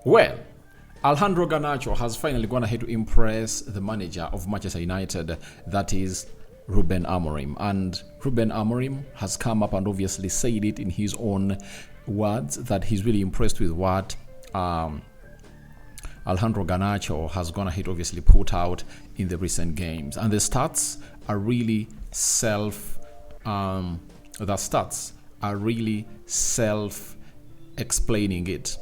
Well, Alejandro Garnacho has finally gone ahead to impress the manager of Manchester United, that is Ruben Amorim. And Ruben Amorim has come up and obviously said it in his own words that he's really impressed with what Alejandro Garnacho has gone ahead obviously put out in the recent games. And the stats are really self-explaining it,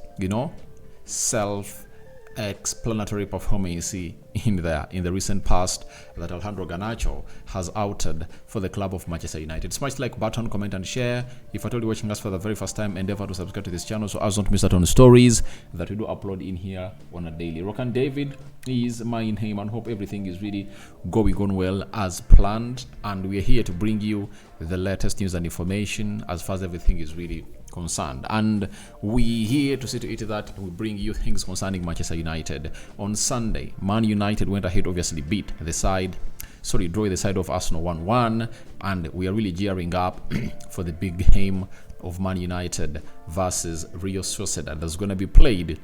self-explanatory performance in the recent past that Alejandro Garnacho has outed for the club of Manchester United. Smash like button, comment and share. If at all you're watching us for the very first time, endeavor to subscribe to this channel so as not to miss out on stories that we do upload in here on a daily. Rock and David is my name, and hope everything is really going on well as planned, and we're here to bring you the latest news and information as far as everything is really concerned. And we here to see to it that we bring you things concerning Manchester United. On Sunday, Man United went ahead obviously draw the side of Arsenal 1-1, and we are really gearing up for the big game of Man United versus Real Sociedad that's going to be played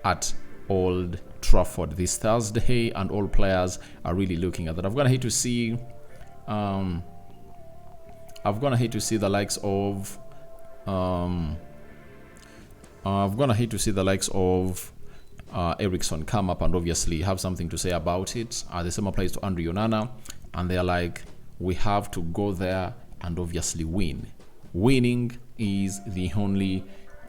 at Old Trafford this Thursday, and all players are really looking at that. I've gone ahead to see the likes of Ericsson come up and obviously have something to say about it. The same applies to Andre Onana, and they're like, we have to go there and obviously win. Winning is the only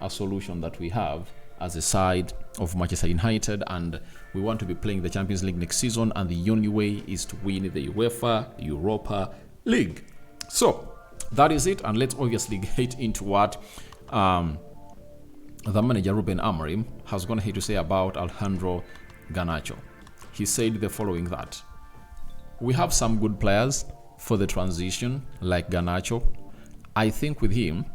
solution that we have as a side of Manchester United, and we want to be playing the Champions League next season, and the only way is to win the UEFA Europa League. So that is it, and let's obviously get into what the manager Ruben Amorim has gone ahead to say about Alejandro Garnacho. He said the following, that we have some good players for the transition like Garnacho. I think with him,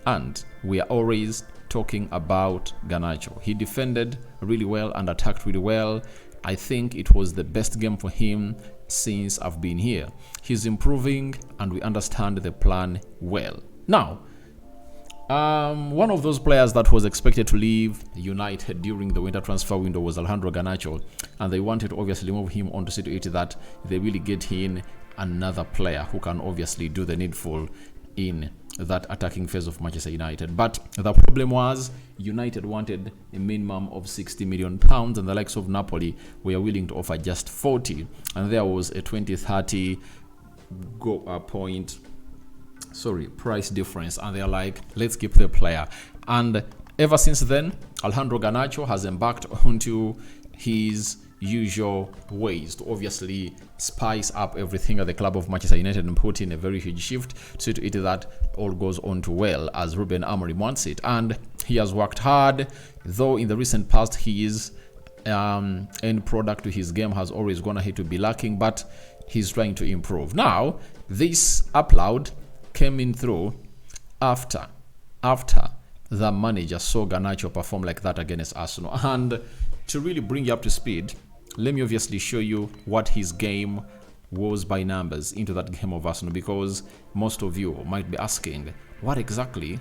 and we are always talking about Garnacho. He defended really well and attacked really well. I think it was the best game for him since I've been here. He's improving and we understand the plan well. Now, one of those players that was expected to leave United during the winter transfer window was Alejandro Garnacho, and they wanted to obviously move him on to see to it that they really get in another player who can obviously do the needful in that attacking phase of Manchester United. But the problem was United wanted a minimum of £60 million, and the likes of Napoli were willing to offer just 40, and there was a 20-30 price difference, and they're like, let's keep the player. And ever since then, Alejandro Garnacho has embarked onto his usual ways to obviously spice up everything at the club of Manchester United and put in a very huge shift so to it that all goes on to well as Ruben Amorim wants it. And he has worked hard, though in the recent past his end product to his game has always gone ahead to be lacking, but he's trying to improve. Now, this upload came in through after the manager saw Garnacho perform like that against Arsenal. And to really bring you up to speed, let me obviously show you what his game was by numbers into that game of Arsenal, because most of you might be asking, what exactly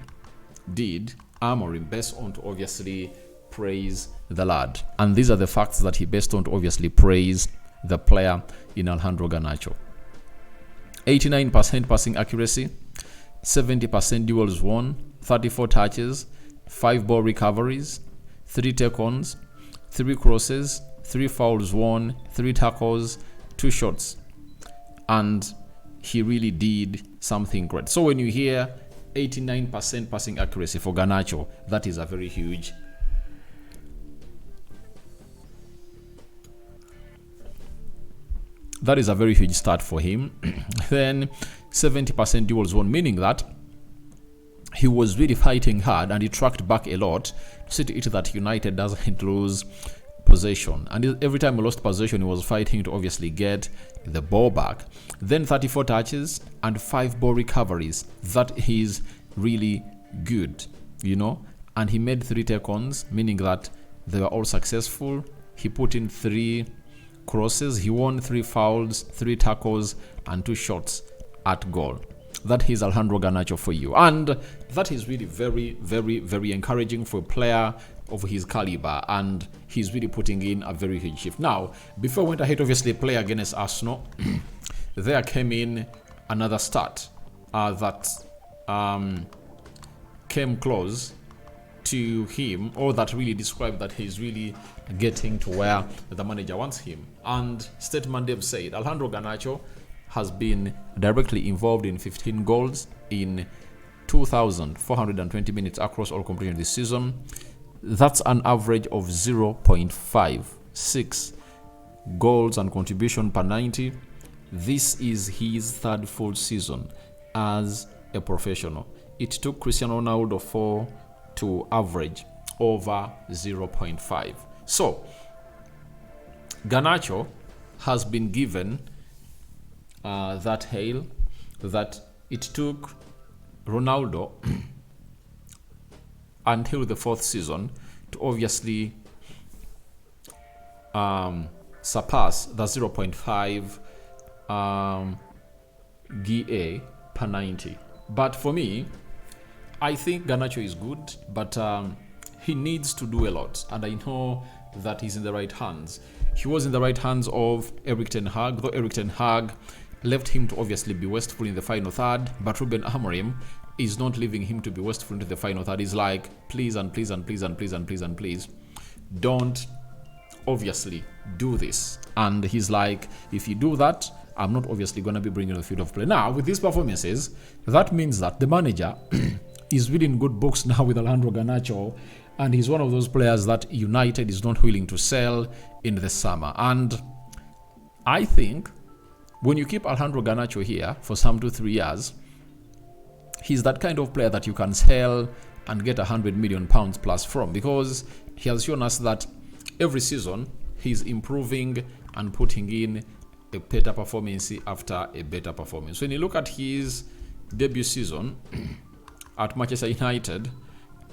did Amorim best on to obviously praise the lad? And these are the facts that he best on to obviously praise the player in Alejandro Garnacho. 89% passing accuracy, 70% duels won, 34 touches, 5 ball recoveries, 3 take-ons, 3 crosses, 3 fouls won, 3 tackles, 2 shots. And he really did something great. So when you hear 89% passing accuracy for Garnacho, that is a very huge start for him. Then 70% duels won, meaning that he was really fighting hard and he tracked back a lot to see to it that United doesn't lose possession. And every time he lost possession, he was fighting to obviously get the ball back. Then 34 touches and 5 ball recoveries. That is really good, And he made 3 take-ons, meaning that they were all successful. He put in 3 crosses. He won 3 fouls, 3 tackles, and 2 shots at goal. That is Alejandro Garnacho for you. And that is really very, very, very encouraging for a player of his caliber, and he's really putting in a very huge shift. Now, before I went ahead, obviously, play against Arsenal, there came in another stat that came close to him, or that really described that he's really getting to where the manager wants him. And statement they've said, Alejandro Garnacho has been directly involved in 15 goals in 2,420 minutes across all competitions this season. That's an average of 0.56 goals and contribution per 90. This is his third full season as a professional. It took Cristiano Ronaldo 4 to average over 0.5. So, Garnacho has been given that hail that it took Ronaldo until the fourth season to obviously surpass the 0.5 GA per 90. But for me, I think Garnacho is good, but he needs to do a lot, and I know that he's in the right hands. He was in the right hands of Erik ten Hag, though Erik ten Hag left him to obviously be wasteful in the final third, but Ruben Amorim is not leaving him to be wasteful into the final third. He's like, please and please and please and please and please and please, don't obviously do this. And he's like, if you do that, I'm not obviously going to be bringing the field of play. Now, with these performances, that means that the manager is reading good books now with Alejandro Garnacho, and he's one of those players that United is not willing to sell in the summer. And I think when you keep Alejandro Garnacho here for some 2-3 years, he's that kind of player that you can sell and get £100 million plus from, because he has shown us that every season he's improving and putting in a better performance after a better performance. When you look at his debut season at Manchester United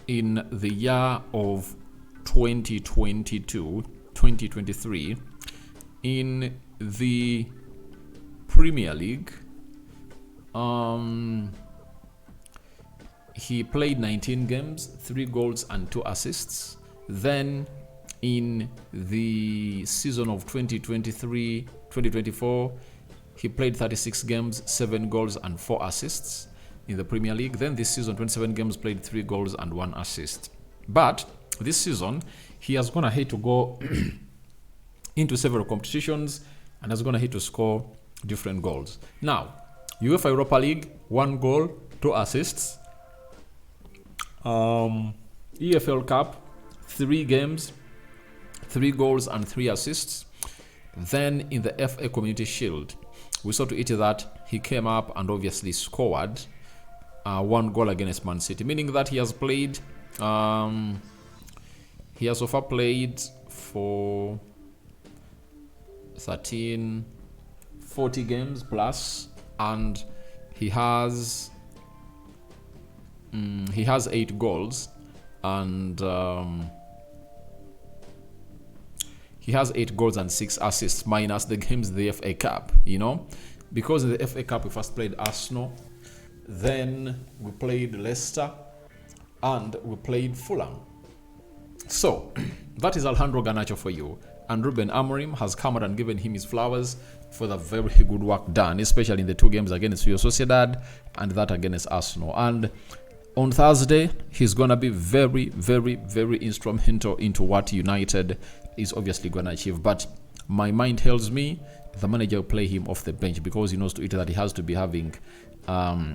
in the year of 2022-2023, in the Premier League, he played 19 games, 3 goals and 2 assists. Then in the season of 2023-2024, he played 36 games, 7 goals and 4 assists in the Premier League. Then this season, 27 games, played 3 goals and 1 assist. But this season, he has gone ahead to go into several competitions and has gone ahead to score different goals. Now, UEFA Europa League, 1 goal, 2 assists. EFL Cup, 3 games, 3 goals and 3 assists. Then in the FA Community Shield, we saw to it that he came up and obviously scored 1 goal against Man City, meaning that he has played, he has so far played for 40 games plus, and he has 8 goals, and he has 8 goals and 6 assists minus the games in the FA Cup, you know, because in the FA Cup we first played Arsenal, then we played Leicester, and we played Fulham. So that is Alejandro Garnacho for you. And Ruben Amorim has come out and given him his flowers for the very good work done, especially in the 2 games against Real Sociedad and that against Arsenal. And on Thursday, he's going to be very, very, very instrumental into what United is obviously going to achieve. But my mind tells me the manager will play him off the bench, because he knows to it that he has to be having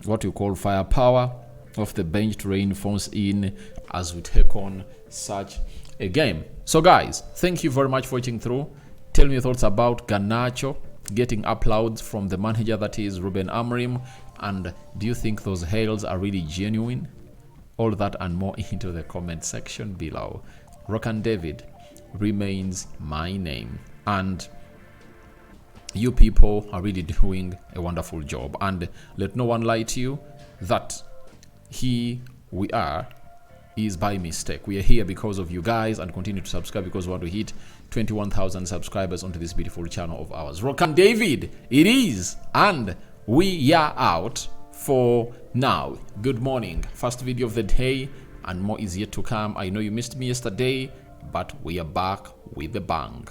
what you call firepower off the bench to reinforce in as we take on such a game. So guys, thank you very much for watching through. Tell me your thoughts about Garnacho getting applauds from the manager, that is Ruben Amorim, and do you think those hails are really genuine? All that and more into the comment section below. Rokan David remains my name, and you people are really doing a wonderful job, and let no one lie to you that we are is by mistake. We are here because of you guys, and continue to subscribe because we want to hit 21,000 subscribers onto this beautiful channel of ours. Rokan David, it is, and we are out for now. Good morning. First video of the day, and more is yet to come. I know you missed me yesterday, but we are back with a bang.